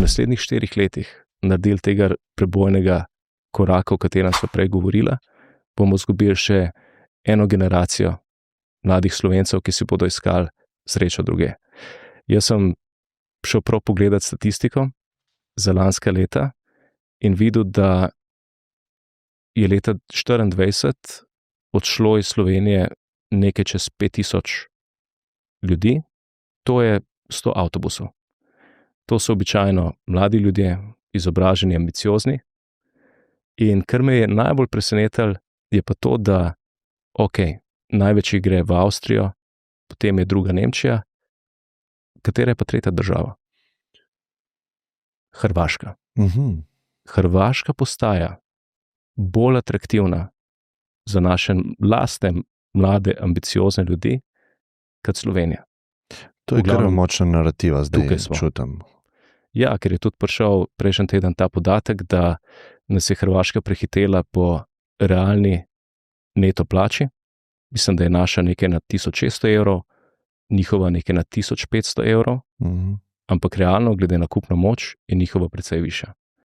naslednjih 4 letih naredili tega prebojnega koraka, o katerem smo prej govorila, bomo izgubili še eno generacijo mladih Slovencev, ki si bodo iskali srečo druge. Jaz sem šel prav pogledat statistiko za lanska leta in videl, da je leta 2024 odšlo iz Slovenije nekaj čez 5000 ljudi, to je 100 avtobusov. To so običajno mladi ljudje, izobraženi, ambiciozni. In kar me je najbolj presenetilo, je pa to, da največji gre v Avstrijo, potem je druga Nemčija, katera je pa tretja država? Hrvaška. Hrvaška postaja bolj atraktivna za naše lastne, mlade, ambiciozne ljudi, kot Slovenija. To je kar močna narativa, zdaj smo. Čutim. Ja, ker je tudi prišel prejšnji teden ta podatek, da nas je Hrvaška prehitela po realni neto plači. Mislim, da je naša nekaj na 1600 evrov, njihova nekaj na 1500 evrov, ampak realno, glede na kupno moč, je njihova precej višja.